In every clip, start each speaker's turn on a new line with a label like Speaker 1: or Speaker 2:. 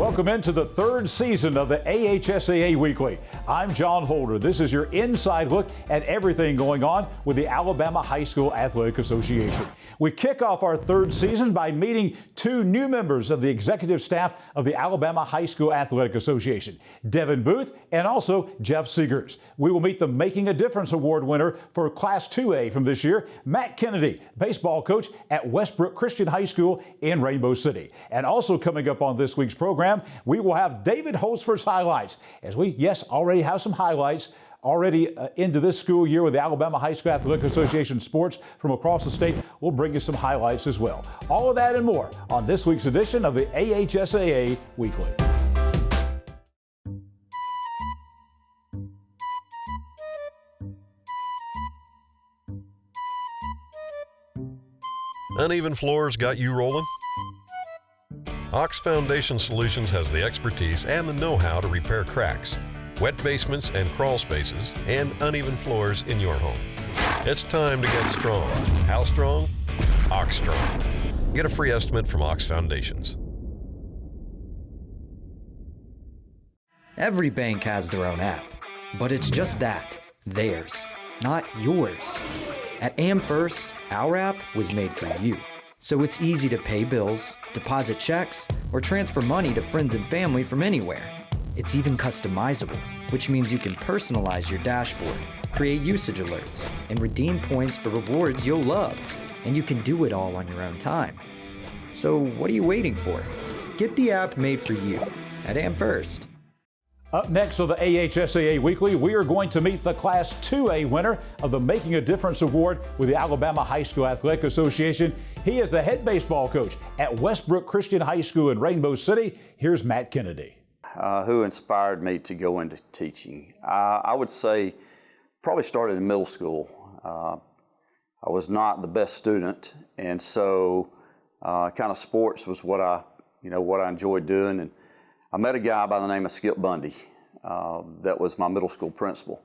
Speaker 1: Welcome into the third season of the AHSAA Weekly. I'm John Holder. This is your inside look at everything going on with the Alabama High School Athletic Association. We kick off our third season by meeting two new members of the executive staff of the Alabama High School Athletic Association, Devin Booth and also Jeff Seegers. We will meet the Making a Difference Award winner for Class 2A from this year, Matt Kennedy, baseball coach at Westbrook Christian High School in Rainbow City. And also coming up on this week's program, we will have David Holsford's highlights, as we, already have some highlights already into this school year with the Alabama High School Athletic Association sports from across the state. We'll bring you some highlights as well. All of that and more on this week's edition of the AHSAA Weekly.
Speaker 2: Uneven floors got you rolling? Ox Foundation Solutions has the expertise and the know-how to repair cracks, wet basements and crawl spaces, and uneven floors in your home. It's time to get strong. How strong? Ox Strong. Get a free estimate from Ox Foundations.
Speaker 3: Every bank has their own app, but it's just that, theirs, not yours. At AmFirst, our app was made for you. So it's easy to pay bills, deposit checks, or transfer money to friends and family from anywhere. It's even customizable, which means you can personalize your dashboard, create usage alerts, and redeem points for rewards you'll love. And you can do it all on your own time. So what are you waiting for? Get the app made for you at AmFirst.
Speaker 1: Up next on the AHSAA Weekly, we are going to meet the Class 2A winner of the Making a Difference Award with the Alabama High School Athletic Association. He is the head baseball coach at Westbrook Christian High School in Rainbow City. Here's Matt Kennedy.
Speaker 4: Who inspired me to go into teaching? I would say probably started in middle school. I was not the best student, and so kind of sports was what I enjoyed doing. And I met a guy by the name of Skip Bundy that was my middle school principal.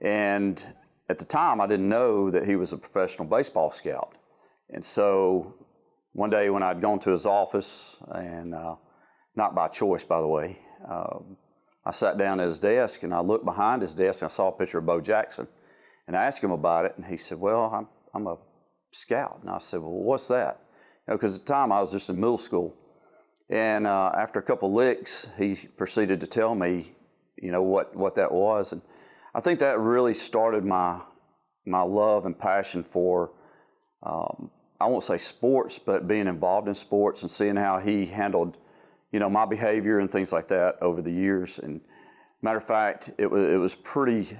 Speaker 4: And at the time, I didn't know that he was a professional baseball scout. And so one day when I'd gone to his office, and not by choice, by the way, I sat down at his desk and I looked behind his desk and I saw a picture of Bo Jackson. And I asked him about it, and he said, well, I'm a scout. And I said, well, what's that? Because at the time I was just in middle school. And after a couple licks, he proceeded to tell me, what that was. And I think that really started my love and passion for, I won't say sports, but being involved in sports and seeing how he handled, my behavior and things like that over the years. And matter of fact, it was pretty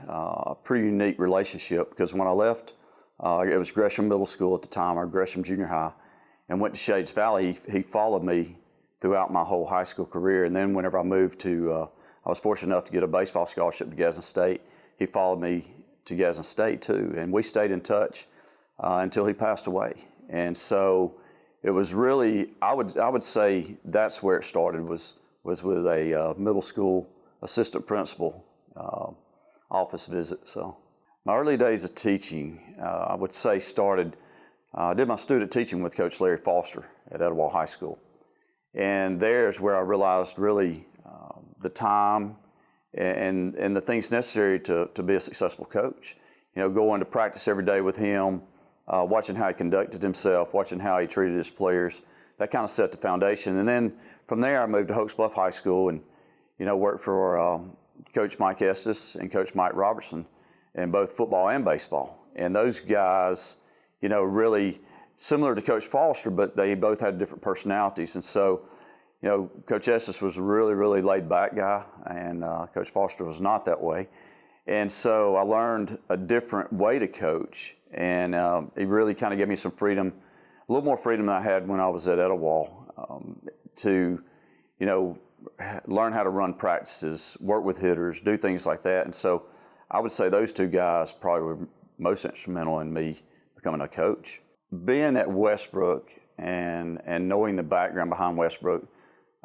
Speaker 4: unique relationship, because when I left, it was Gresham Middle School at the time, or Gresham Junior High, and went to Shades Valley. He followed me throughout my whole high school career. And then whenever I moved to, I was fortunate enough to get a baseball scholarship to Gadsden State. He followed me to Gadsden State too, and we stayed in touch until he passed away. And so it was really, I would say that's where it started, was with a middle school assistant principal office visit. So my early days of teaching, I would say started, I did my student teaching with Coach Larry Foster at Etowah High School. And there's where I realized really the time and the things necessary to be a successful coach. Going to practice every day with him, watching how he conducted himself, watching how he treated his players, that kind of set the foundation. And then from there I moved to Oaks Bluff High School and, worked for Coach Mike Estes and Coach Mike Robertson in both football and baseball. And those guys, really similar to Coach Foster, but they both had different personalities. And so, Coach Estes was a really, really laid-back guy, and Coach Foster was not that way. And so I learned a different way to coach, and it really kind of gave me some freedom, a little more freedom than I had when I was at Etowah, to, learn how to run practices, work with hitters, do things like that. And so I would say those two guys probably were most instrumental in me becoming a coach. Being at Westbrook and knowing the background behind Westbrook,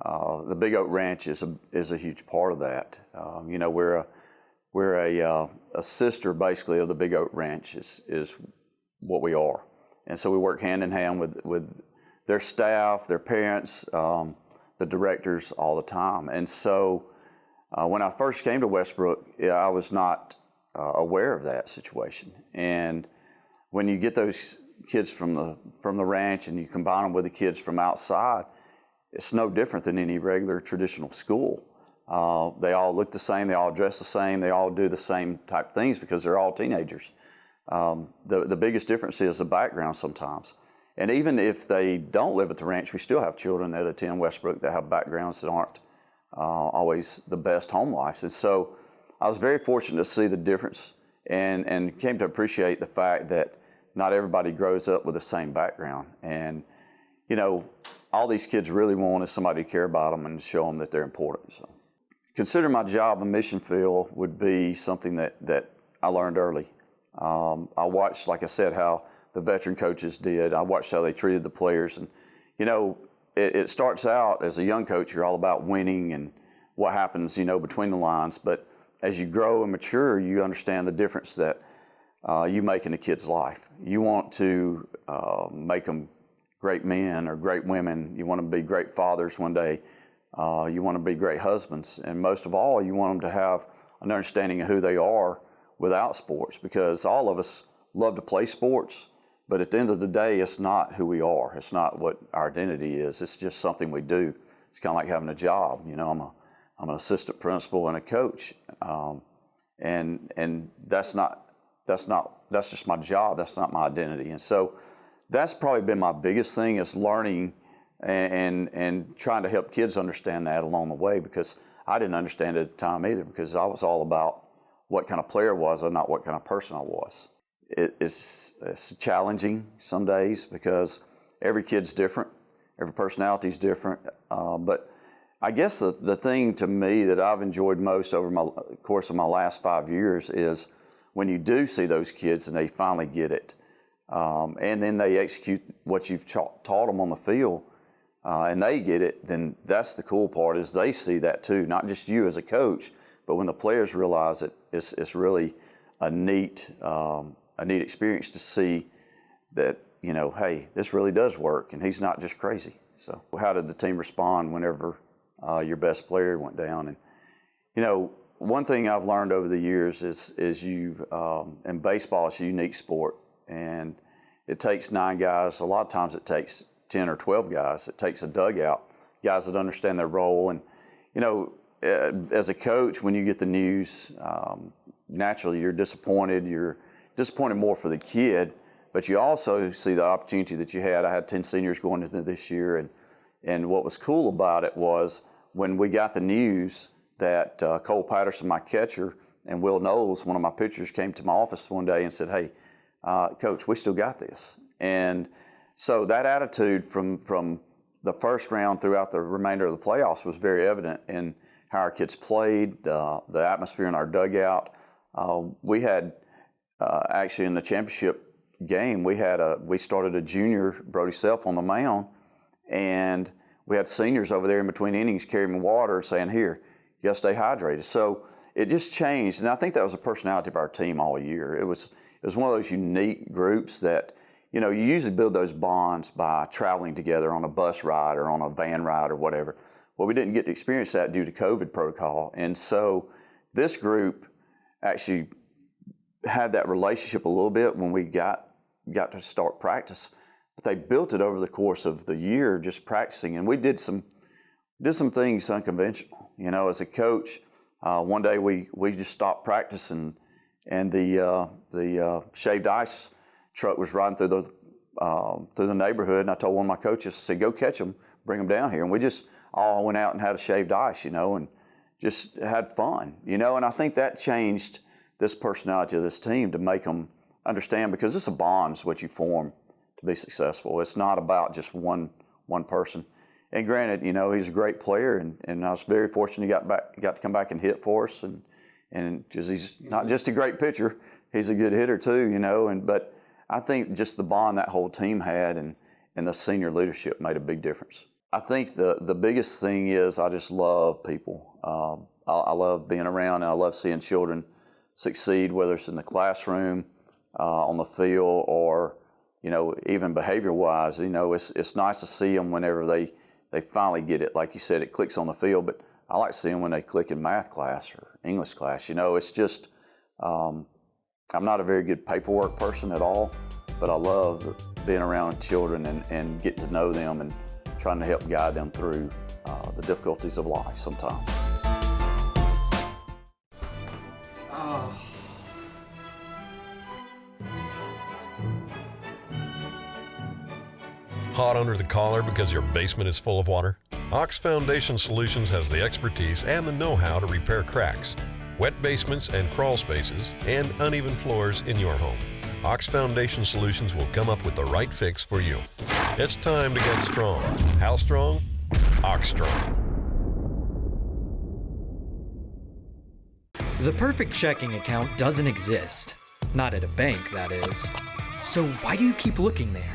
Speaker 4: the Big Oak Ranch is a huge part of that. We're a sister basically of the Big Oak Ranch is what we are, and so we work hand in hand with their staff, their parents, the directors all the time. And so when I first came to Westbrook, I was not aware of that situation. And when you get those kids from the ranch and you combine them with the kids from outside, it's no different than any regular traditional school. They all look the same, they all dress the same, they all do the same type things because they're all teenagers. The biggest difference is the background sometimes. And even if they don't live at the ranch, we still have children that attend Westbrook that have backgrounds that aren't always the best home lives. And so I was very fortunate to see the difference and came to appreciate the fact that not everybody grows up with the same background. And, you know, all these kids really want is somebody to care about them and show them that they're important. So consider my job a mission field would be something that I learned early. I watched, like I said, how the veteran coaches did. I watched how they treated the players. And, you know, it starts out as a young coach, you're all about winning and what happens, you know, between the lines. But as you grow and mature, you understand the difference that you make in a kid's life. You want to make them great men or great women. You want them to be great fathers one day. You want to be great husbands. And most of all, you want them to have an understanding of who they are without sports, because all of us love to play sports, but at the end of the day, it's not who we are. It's not what our identity is. It's just something we do. It's kind of like having a job. You know, I'm an assistant principal and a coach, and that's just my job. That's not my identity. And so that's probably been my biggest thing, is learning and trying to help kids understand that along the way, because I didn't understand it at the time either, because I was all about what kind of player was I, not what kind of person I was. It's challenging some days because every kid's different, every personality is different. But I guess the thing to me that I've enjoyed most over the course of my last 5 years is when you do see those kids and they finally get it, and then they execute what you've taught them on the field, and they get it, then that's the cool part, is they see that too, not just you as a coach, but when the players realize it, it's really a neat experience to see that, you know, hey, this really does work, and he's not just crazy. So how did the team respond whenever your best player went down? And, you know, one thing I've learned over the years is in baseball, it's a unique sport, and it takes 9 guys. A lot of times it takes 10 or 12 guys. It takes a dugout, guys that understand their role. And, you know, as a coach, when you get the news, naturally you're disappointed. You're disappointed more for the kid, but you also see the opportunity that you had. I had 10 seniors going into this year, and what was cool about it was when we got the news that Cole Patterson, my catcher, and Will Knowles, one of my pitchers, came to my office one day and said, hey, Coach, we still got this. And so that attitude from the first round throughout the remainder of the playoffs was very evident in how our kids played, the atmosphere in our dugout. We had actually in the championship game, we started a junior, Brody Self, on the mound, and we had seniors over there in between innings carrying water, saying, here, you got to stay hydrated. So it just changed, and I think that was the personality of our team all year. It was one of those unique groups that, you know, you usually build those bonds by traveling together on a bus ride or on a van ride or whatever. Well, we didn't get to experience that due to COVID protocol, and so this group actually had that relationship a little bit when we got to start practice, but they built it over the course of the year just practicing, and we did some things unconventional. You know, as a coach, one day we just stopped practicing, and the shaved ice truck was riding through the neighborhood, and I told one of my coaches, I said, go catch them, bring them down here, and we just all went out and had a shaved ice, you know, and just had fun, you know, and I think that changed this personality of this team to make them understand, because it's a bond is what you form to be successful. It's not about just one person. And granted, you know, he's a great player, and I was very fortunate he got to come back and hit for us, and because he's not just a great pitcher, he's a good hitter too, you know, but I think just the bond that whole team had and the senior leadership made a big difference. I think the biggest thing is I just love people. I love being around, and I love seeing children succeed, whether it's in the classroom, on the field, or, you know, even behavior-wise. You know, it's nice to see them whenever they they finally get it. Like you said, it clicks on the field, but I like seeing when they click in math class or English class. You know, it's just, I'm not a very good paperwork person at all, but I love being around children and getting to know them and trying to help guide them through the difficulties of life sometimes.
Speaker 2: Hot under the collar because your basement is full of water? AHSAA Foundation Solutions has the expertise and the know-how to repair cracks, wet basements and crawl spaces, and uneven floors in your home. AHSAA Foundation Solutions will come up with the right fix for you. It's time to get strong. How strong? AHSAA Strong.
Speaker 3: The perfect checking account doesn't exist. Not at a bank, that is. So why do you keep looking there?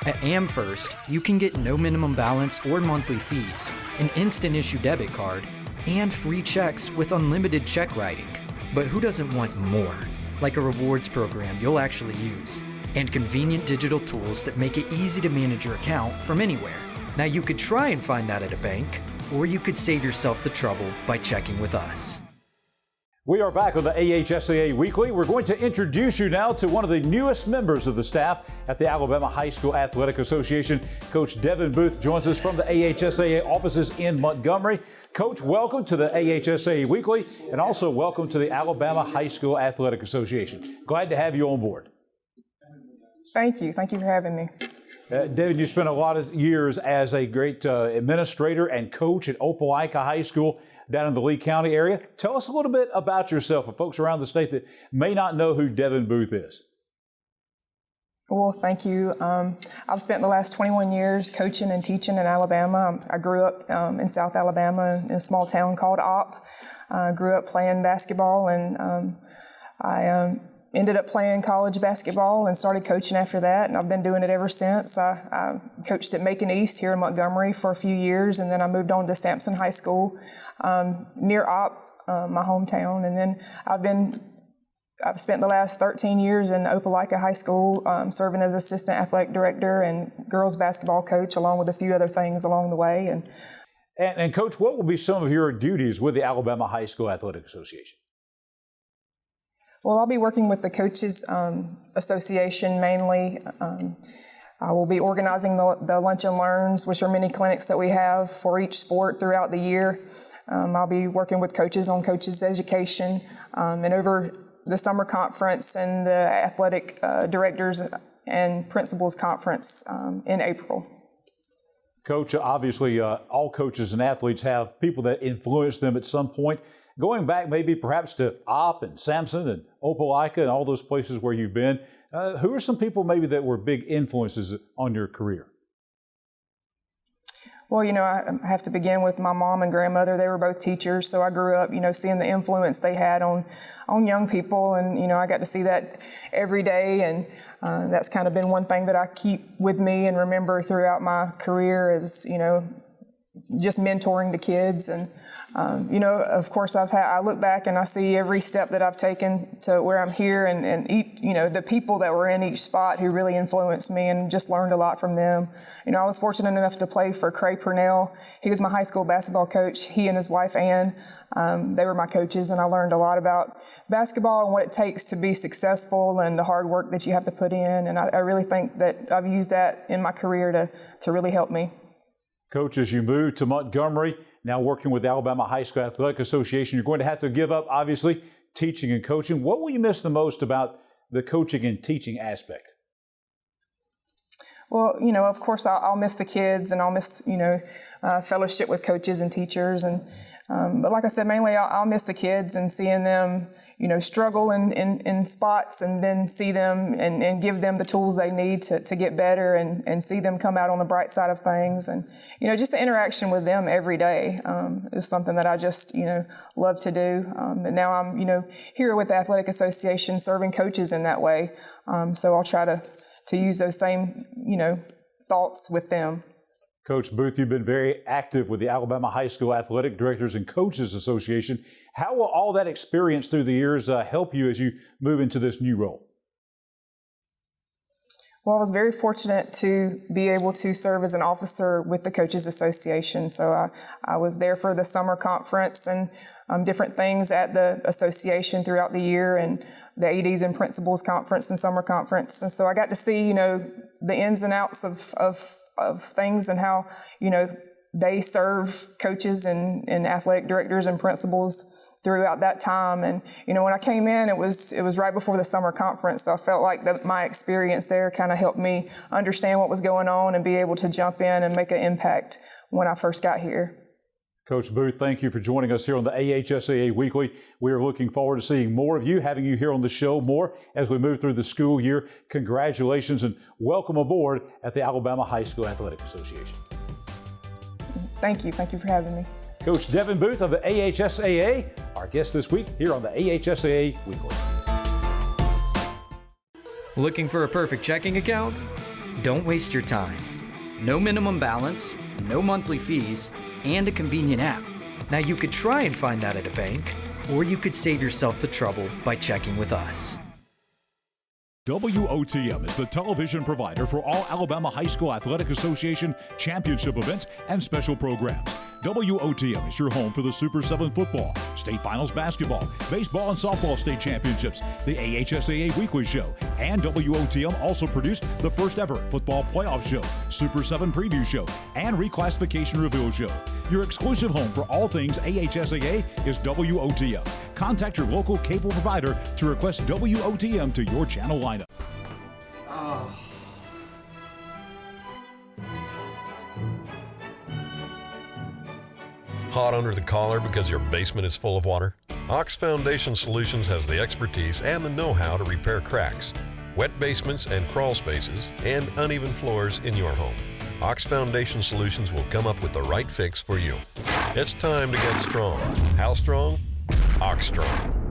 Speaker 3: At AmFirst, you can get no minimum balance or monthly fees, an instant issue debit card, and free checks with unlimited check writing. But who doesn't want more? Like a rewards program you'll actually use, and convenient digital tools that make it easy to manage your account from anywhere. Now you could try and find that at a bank, or you could save yourself the trouble by checking with us.
Speaker 1: We are back on the AHSAA Weekly. We're going to introduce you now to one of the newest members of the staff at the Alabama High School Athletic Association. Coach Devin Booth joins us from the AHSAA offices in Montgomery. Coach, welcome to the AHSAA Weekly, and also welcome to the Alabama High School Athletic Association. Glad to have you on board.
Speaker 5: Thank you. Thank you for having me.
Speaker 1: Devin, you spent a lot of years as a great administrator and coach at Opelika High School down in the Lee County area. Tell us a little bit about yourself for folks around the state that may not know who Devin Booth is.
Speaker 5: Well, thank you. I've spent the last 21 years coaching and teaching in Alabama. I grew up in South Alabama in a small town called Opp. Grew up playing basketball, and I ended up playing college basketball and started coaching after that, and I've been doing it ever since. I coached at Macon East here in Montgomery for a few years, and then I moved on to Sampson High School near Opp, my hometown, and then I've spent the last 13 years in Opelika High School serving as assistant athletic director and girls basketball coach, along with a few other things along the way.
Speaker 1: And Coach, what will be some of your duties with the Alabama High School Athletic Association?
Speaker 5: Well, I'll be working with the Coaches Association mainly. I will be organizing the Lunch and Learns, which are mini clinics that we have for each sport throughout the year. I'll be working with coaches on coaches education, and over the summer conference and the athletic directors and principals conference in April.
Speaker 1: Coach, obviously all coaches and athletes have people that influence them at some point. Going back maybe perhaps to Opp and Sampson and Opelika and all those places where you've been, who are some people maybe that were big influences on your career?
Speaker 5: Well, you know, I have to begin with my mom and grandmother. They were both teachers, so I grew up, you know, seeing the influence they had on young people, and, you know, I got to see that every day, and that's kind of been one thing that I keep with me and remember throughout my career is, you know, just mentoring the kids. And you know, of course, I look back and I see every step that I've taken to where I'm here, and you know, the people that were in each spot who really influenced me, and just learned a lot from them. You know, I was fortunate enough to play for Cray Purnell. He was my high school basketball coach. He and his wife Ann, they were my coaches, and I learned a lot about basketball and what it takes to be successful and the hard work that you have to put in. And I really think that I've used that in my career to really help me.
Speaker 1: Coach, as you move to Montgomery, now working with the Alabama High School Athletic Association, you're going to have to give up, obviously, teaching and coaching. What will you miss the most about the coaching and teaching aspect?
Speaker 5: Well, you know, of course, I'll miss the kids, and I'll miss, you know, fellowship with coaches and teachers. And but like I said, mainly I'll miss the kids and seeing them, you know, struggle in spots, and then see them and give them the tools they need to get better, and see them come out on the bright side of things. And, you know, just the interaction with them every day is something that I just, you know, love to do. And now I'm, you know, here with the Athletic Association serving coaches in that way. So I'll try to use those same, you know, thoughts with them.
Speaker 1: Coach Booth, you've been very active with the Alabama High School Athletic Directors and Coaches Association. How will all that experience through the years help you as you move into this new role?
Speaker 5: Well, I was very fortunate to be able to serve as an officer with the Coaches Association. So I was there for the summer conference and different things at the association throughout the year, and the ADs and Principals Conference and Summer Conference. And so I got to see, the ins and outs of things and how, they serve coaches and athletic directors and principals throughout that time. And, when I came in, it was right before the summer conference. So I felt like my experience there kind of helped me understand what was going on and be able to jump in and make an impact when I first got here.
Speaker 1: Coach Booth, thank you for joining us here on the AHSAA Weekly. We are looking forward to seeing more of you, having you here on the show more as we move through the school year. Congratulations and welcome aboard at the Alabama High School Athletic Association.
Speaker 5: Thank you. Thank you for having me.
Speaker 1: Coach Devin Booth of the AHSAA, our guest this week here on the AHSAA Weekly.
Speaker 3: Looking for a perfect checking account? Don't waste your time. No minimum balance, no monthly fees, and a convenient app. Now you could try and find that at a bank, or you could save yourself the trouble by checking with us.
Speaker 1: WOTM is the television provider for all Alabama High School Athletic Association championship events and special programs. WOTM is your home for the Super 7 football, state finals basketball, baseball and softball state championships, the AHSAA Weekly Show, and WOTM also produced the first ever football playoff show, Super 7 preview show, and reclassification reveal show. Your exclusive home for all things AHSAA is WOTM. Contact your local cable provider to request WOTM to your channel lineup.
Speaker 2: Hot under the collar because your basement is full of water? AHSAA Foundation Solutions has the expertise and the know-how to repair cracks, wet basements and crawl spaces, and uneven floors in your home. AHSAA Foundation Solutions will come up with the right fix for you. It's time to get strong. How strong? AHSAA Strong.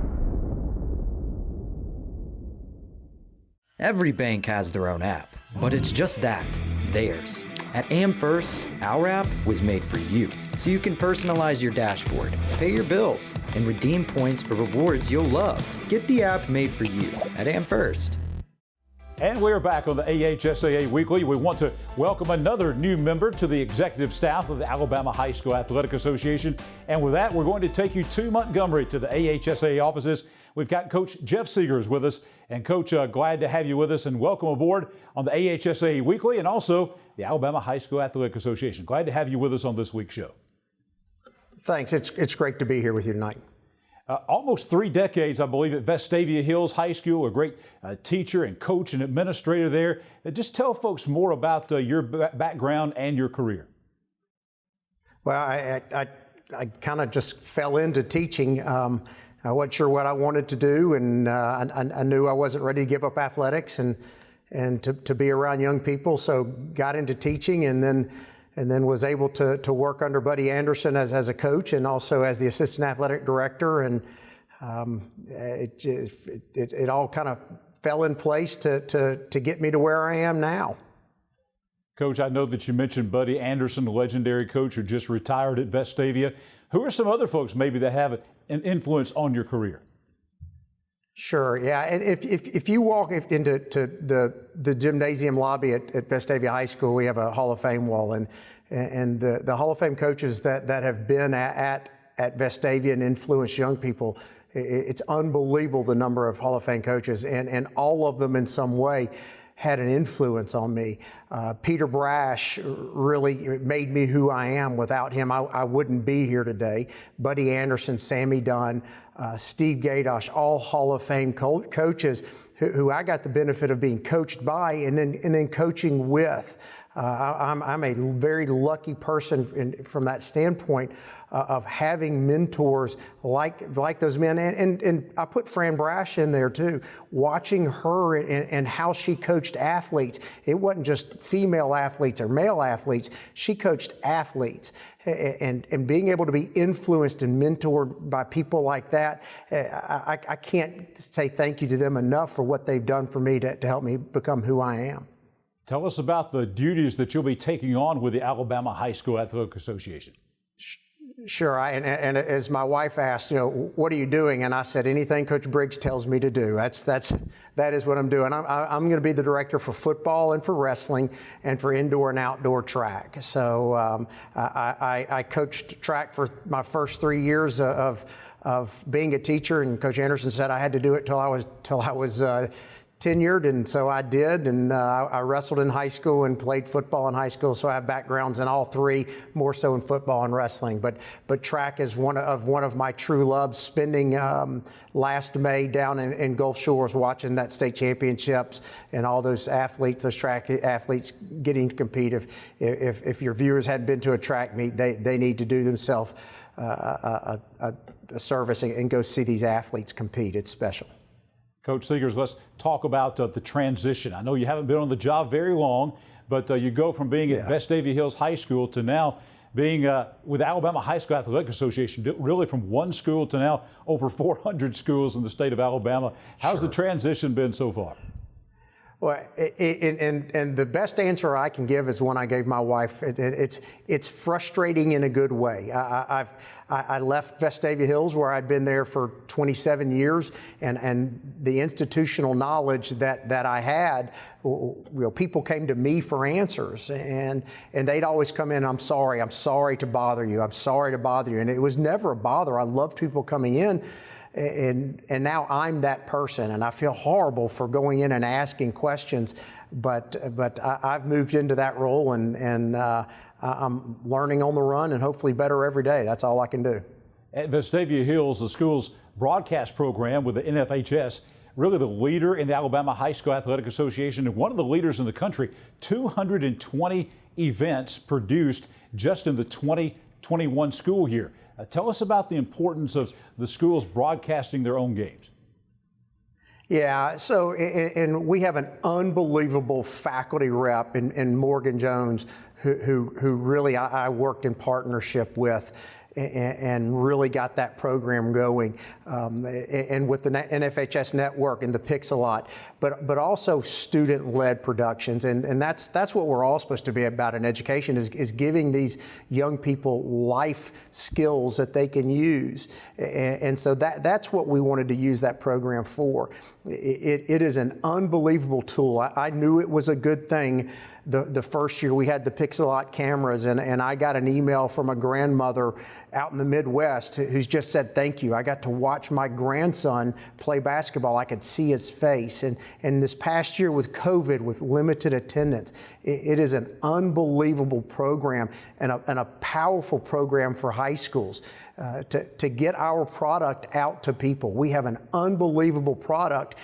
Speaker 3: Every bank has their own app, but it's just that, theirs. At AmFirst, our app was made for you, so you can personalize your dashboard, pay your bills, and redeem points for rewards you'll love. Get the app made for you at AmFirst.
Speaker 1: And we're back on the AHSAA Weekly. We want to welcome another new member to the executive staff of the Alabama High School Athletic Association. And with that, we're going to take you to Montgomery to the AHSAA offices. We've got Coach Jeff Seegers with us. And Coach, glad to have you with us and welcome aboard on the AHSAA Weekly and also the Alabama High School Athletic Association. Glad to have you with us on this week's show.
Speaker 6: Thanks. It's great to be here with you tonight.
Speaker 1: Almost 3 decades, I believe, at Vestavia Hills High School, a great teacher and coach and administrator there. Just tell folks more about your background and your career.
Speaker 6: Well, I kind of just fell into teaching. I wasn't sure what I wanted to do, and I knew I wasn't ready to give up athletics and to be around young people, so got into teaching and then was able to work under Buddy Anderson as a coach and also as the assistant athletic director, and it all kind of fell in place to get me to where I am now.
Speaker 1: Coach, I know that you mentioned Buddy Anderson, the legendary coach who just retired at Vestavia. Who are some other folks maybe that have an influence on your career?
Speaker 6: Sure, yeah. And if you walk into the gymnasium lobby at Vestavia High School, we have a Hall of Fame wall, and the Hall of Fame coaches that have been at Vestavia and influenced young people, it's unbelievable the number of Hall of Fame coaches, and all of them in some way had an influence on me. Peter Brash really made me who I am. Without him, I wouldn't be here today. Buddy Anderson, Sammy Dunn, Steve Gadosh, all Hall of Fame coaches who I got the benefit of being coached by and then coaching with. I'm a very lucky person from that standpoint of having mentors like those men. And I put Fran Brash in there too, watching her and how she coached athletes. It wasn't just female athletes or male athletes. She coached athletes. And being able to be influenced and mentored by people like that, I can't say thank you to them enough for what they've done for me to help me become who I am.
Speaker 1: Tell us about the duties that you'll be taking on with the Alabama High School Athletic Association.
Speaker 6: Sure. And as my wife asked, what are you doing? And I said, anything Coach Briggs tells me to do. That is what I'm doing. I'm going to be the director for football and for wrestling and for indoor and outdoor track. So I coached track for my first 3 years of being a teacher, and Coach Anderson said I had to do it till I was tenured, and so I did, and I wrestled in high school and played football in high school, so I have backgrounds in all three, more so in football and wrestling. But track is one of my true loves. Spending last May down in Gulf Shores watching that state championships and all those athletes, those track athletes getting to compete. If your viewers hadn't been to a track meet, they need to do themselves a service and go see these athletes compete. It's special.
Speaker 1: Coach Seegers, let's talk about the transition. I know you haven't been on the job very long, but you go from being at Vestavia Hills High School to now being with Alabama High School Athletic Association, really from one school to now over 400 schools in the state of Alabama. How's the transition been so far?
Speaker 6: Well, and the best answer I can give is one I gave my wife. It's frustrating in a good way. I left Vestavia Hills, where I'd been there for 27 years, and the institutional knowledge that I had, people came to me for answers, and they'd always come in, I'm sorry to bother you, and it was never a bother. I loved people coming in. And now I'm that person, and I feel horrible for going in and asking questions, but I've moved into that role, and I'm learning on the run and hopefully better every day. That's all I can do.
Speaker 1: At Vestavia Hills, the school's broadcast program with the NFHS, really the leader in the Alabama High School Athletic Association and one of the leaders in the country. 220 events produced just in the 2021 school year. Tell us about the importance of the schools broadcasting their own games.
Speaker 6: Yeah, so and we have an unbelievable faculty rep in Morgan Jones, who really I worked in partnership with, and really got that program going, and with the NFHS network and the Pix-a-Lot, but also student-led productions, and that's what we're all supposed to be about in education, is giving these young people life skills that they can use, and so that's what we wanted to use that program for. It is an unbelievable tool. I knew it was a good thing. The first year we had the Pix-a-Lot cameras, and I got an email from a grandmother out in the Midwest who's just said, thank you. I got to watch my grandson play basketball. I could see his face. And this past year with COVID, with limited attendance, it is an unbelievable program and a powerful program for high schools to get our product out to people. We have an unbelievable product,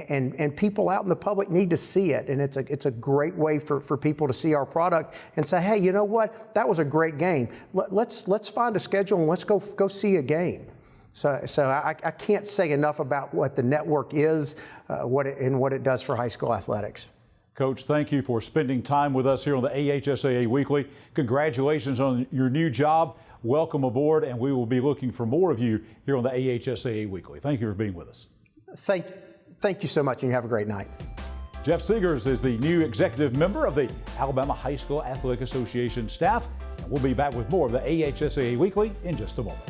Speaker 6: and people out in the public need to see it, and it's a great way for people to see our product and say, hey, you know what, that was a great game. Let's find a schedule and let's go see a game. So I can't say enough about what the network is, what it does for high school athletics.
Speaker 1: Coach, thank you for spending time with us here on the AHSAA Weekly. Congratulations on your new job. Welcome aboard, and we will be looking for more of you here on the AHSAA Weekly. Thank you for being with us.
Speaker 6: Thank you so much, and you have a great night.
Speaker 1: Jeff Seegers is the new executive member of the Alabama High School Athletic Association staff, and we'll be back with more of the AHSAA Weekly in just a moment.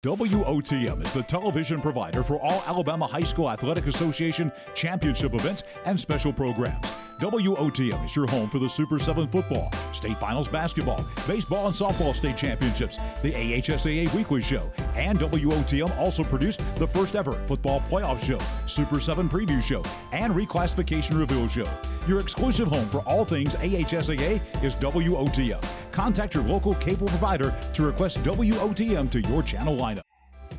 Speaker 1: WOTM is the television provider for all Alabama High School Athletic Association championship events and special programs. WOTM is your home for the Super 7 football, state finals basketball, baseball and softball state championships, the AHSAA Weekly Show, and WOTM also produced the first ever football playoff show, Super 7 preview show, and reclassification reveal show. Your exclusive home for all things AHSAA is WOTM. Contact your local cable provider to request WOTM to your channel lineup.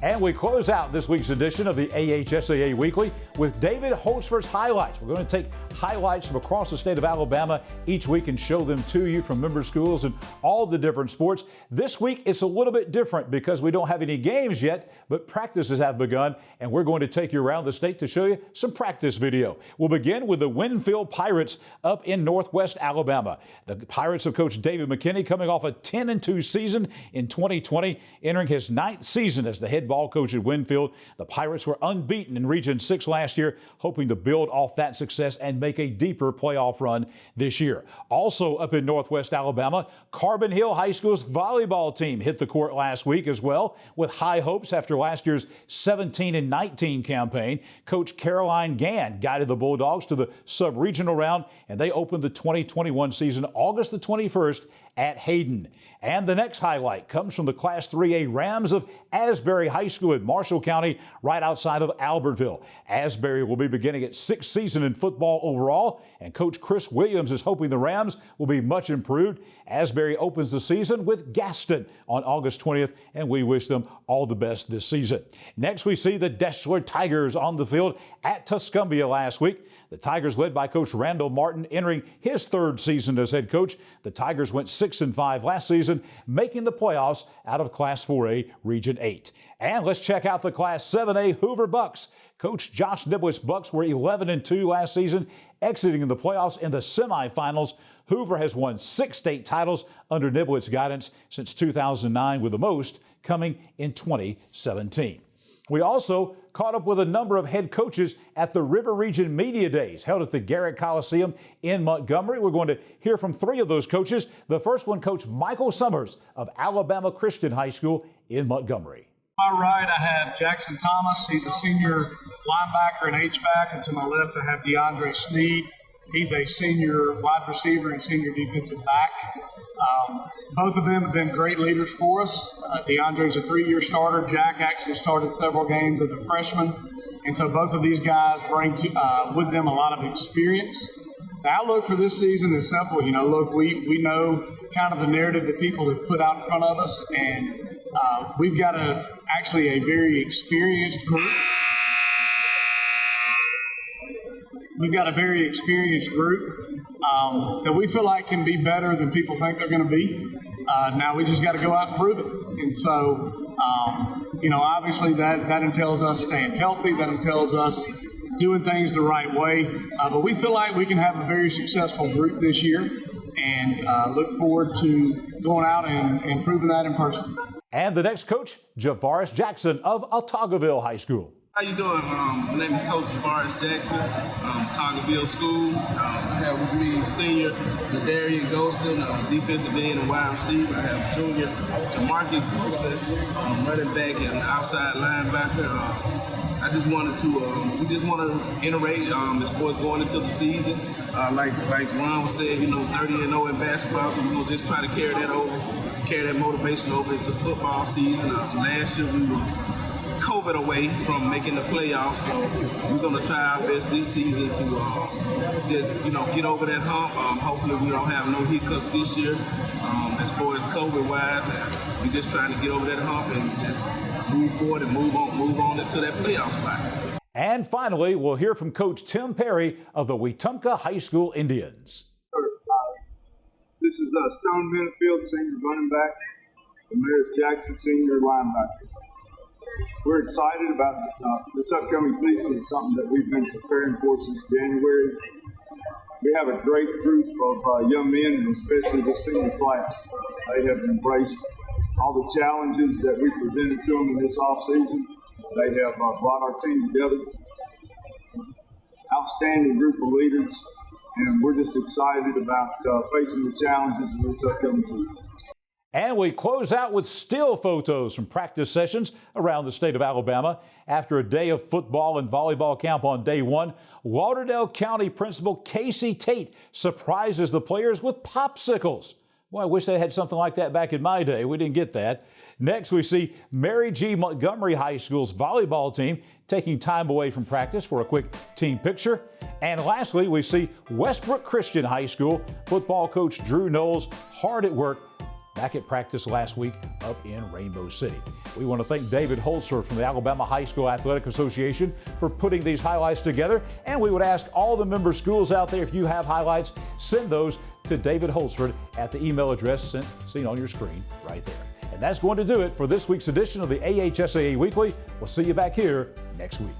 Speaker 1: And we close out this week's edition of the AHSAA Weekly with David Holzford's highlights. We're going to take highlights from across the state of Alabama each week and show them to you from member schools and all the different sports. This week it's a little bit different because we don't have any games yet, but practices have begun, and we're going to take you around the state to show you some practice video. We'll begin with the Winfield Pirates up in Northwest Alabama. The Pirates of Coach David McKinney coming off a 10-2 season in 2020, entering his 9th season as the head ball coach at Winfield. The Pirates were unbeaten in Region 6 last year, hoping to build off that success and make a deeper playoff run this year. Also up in Northwest Alabama, Carbon Hill High School's volleyball team hit the court last week as well with high hopes after last year's 17-19 campaign. Coach Caroline Gann guided the Bulldogs to the sub-regional round, and they opened the 2021 season August the 21st at Hayden. And the next highlight comes from the Class 3A Rams of Asbury High School in Marshall County, right outside of Albertville. Asbury will be beginning its 6th season in football overall, and Coach Chris Williams is hoping the Rams will be much improved. Asbury opens the season with Gaston on August 20th, and we wish them all the best this season. Next, we see the Deschler Tigers on the field at Tuscumbia last week. The Tigers, led by Coach Randall Martin, entering his 3rd season as head coach. The Tigers went 6-5 last season, making the playoffs out of Class 4A Region 8. And let's check out the Class 7A Hoover Bucks. Coach Josh Niblett's Bucks were 11-2 last season, exiting the playoffs in the semifinals. Hoover has won 6 state titles under Niblett's guidance since 2009, with the most coming in 2017. We also caught up with a number of head coaches at the River Region Media Days held at the Garrett Coliseum in Montgomery. We're going to hear from 3 of those coaches. The first one, Coach Michael Summers of Alabama Christian High School in Montgomery.
Speaker 7: To my right, I have Jackson Thomas. He's a senior linebacker and H-back. And to my left, I have DeAndre Sneed. He's a senior wide receiver and senior defensive back. Both of them have been great leaders for us. DeAndre's a 3-year starter. Jack actually started several games as a freshman. And so both of these guys bring with them a lot of experience. The outlook for this season is simple. You know, look, we know kind of the narrative that people have put out in front of us, and we've got actually a very experienced group. We've got a very experienced group that we feel like can be better than people think they're going to be. Now we just got to go out and prove it. And so, obviously that entails us staying healthy. That entails us doing things the right way. But we feel like we can have a very successful group this year, and look forward to going out and proving that in person.
Speaker 1: And the next coach, Javaris Jackson of Otagoville High School.
Speaker 8: How you doing? My name is Coach Javaris Jackson, Otagoville School. I have with me senior Ladarian Golson, defensive end and wide receiver. I have junior Jamarcus Golson, running back and outside linebacker. I just wanted to, we just want to iterate as far as going into the season. Like Ron was saying, 30-0 in basketball, so we're going to just try to carry that motivation over into football season. Last year we was COVID away from making the playoffs, so we're going to try our best this season to just, get over that hump. Hopefully we don't have no hiccups this year as far as COVID-wise. We're just trying to get over that hump and just move forward and move on into that playoff spot.
Speaker 1: And finally, we'll hear from Coach Tim Perry of the Wetumpka High School Indians.
Speaker 9: This is Stone Minifield, senior running back, and Maris Jackson, senior linebacker. We're excited about this upcoming season. It's something that we've been preparing for since January. We have a great group of young men, and especially this senior class. They have embraced all the challenges that we presented to them in this offseason. They have brought our team together. Outstanding group of leaders, and we're just excited about facing the challenges of this upcoming season.
Speaker 1: And we close out with still photos from practice sessions around the state of Alabama. After a day of football and volleyball camp on day 1, Lauderdale County Principal Casey Tate surprises the players with popsicles. Well, I wish they had something like that back in my day. We didn't get that. Next, we see Mary G. Montgomery High School's volleyball team taking time away from practice for a quick team picture. And lastly, we see Westbrook Christian High School football coach Drew Knowles hard at work back at practice last week up in Rainbow City. We want to thank David Holzer from the Alabama High School Athletic Association for putting these highlights together. And we would ask all the member schools out there, if you have highlights, send those to David Holzford at the email address seen on your screen right there. And that's going to do it for this week's edition of the AHSAA Weekly. We'll see you back here next week.